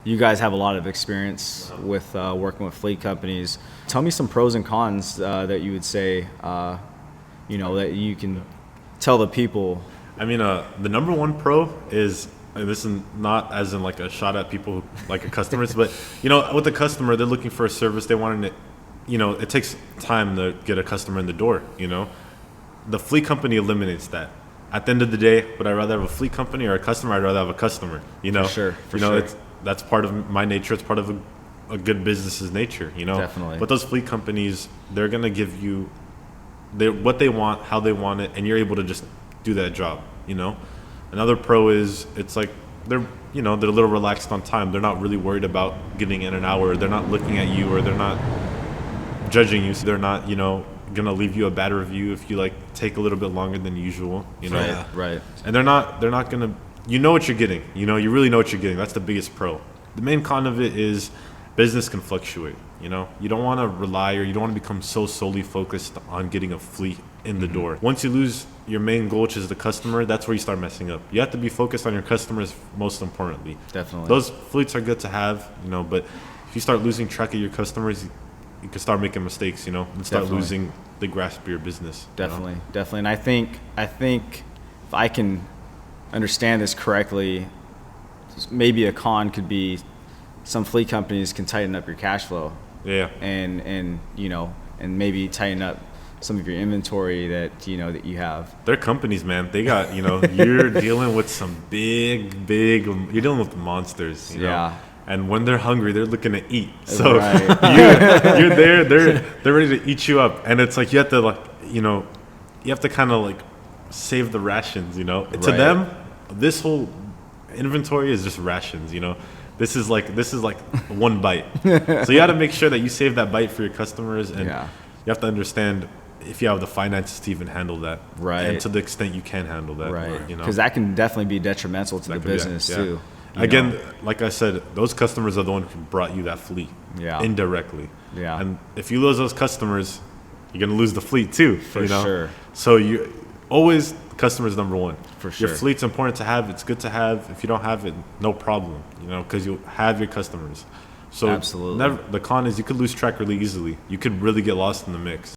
You guys have a lot of experience with working with fleet companies. Tell me some pros and cons that you would say, that you can tell the people. I mean, the number one pro is, and this is not as in like a shot at people like a customers, but with the customer, they're looking for a service. They want it. It takes time to get a customer in the door. The fleet company eliminates that. At the end of the day, would I rather have a fleet company or a customer? I'd rather have a customer. For sure. That's part of my nature. It's part of a good business's nature. Definitely. But those fleet companies, they're gonna give you what they want, how they want it, and you're able to just do that job. Another pro is it's like they're a little relaxed on time. They're not really worried about getting in an hour. They're not looking at you, or they're not judging you. So they're not gonna leave you a bad review if you take a little bit longer than usual. Right. And they're not gonna. You know what you're getting. You really know what you're getting. That's the biggest pro. The main con of it is business can fluctuate. You don't want to rely, or you don't want to become so solely focused on getting a fleet in the door. Once you lose your main goal, which is the customer, that's where you start messing up. You have to be focused on your customers most importantly. Definitely. Those fleets are good to have, but if you start losing track of your customers, you can start making mistakes, and start Definitely. losing the grasp of your business. Definitely. And I think if I can understand this correctly, maybe a con could be some fleet companies can tighten up your cash flow. Yeah. And maybe tighten up some of your inventory that you have. They're companies, man. They got, you're dealing with some big, you're dealing with monsters, Yeah. And when they're hungry, they're looking to eat. So Right. you're there, they're ready to eat you up. And it's like, you have to you have to kind of save the rations, To Right. them, this whole inventory is just rations, This is like one bite. So you got to make sure that you save that bite for your customers, and Yeah. you have to understand if you have the finances to even handle that, Right. And to the extent you can handle that, Right. Because that can definitely be detrimental to the business yeah. too. Again, like I said, those customers are the one who brought you that fleet, Yeah. indirectly. Yeah. And if you lose those customers, you're gonna lose the fleet too. For sure. So you always, customers number one. For sure. Your fleet's important to have. It's good to have. If you don't have it, no problem. Because you'll have your customers. So Absolutely. the con is you could lose track really easily. You could really get lost in the mix.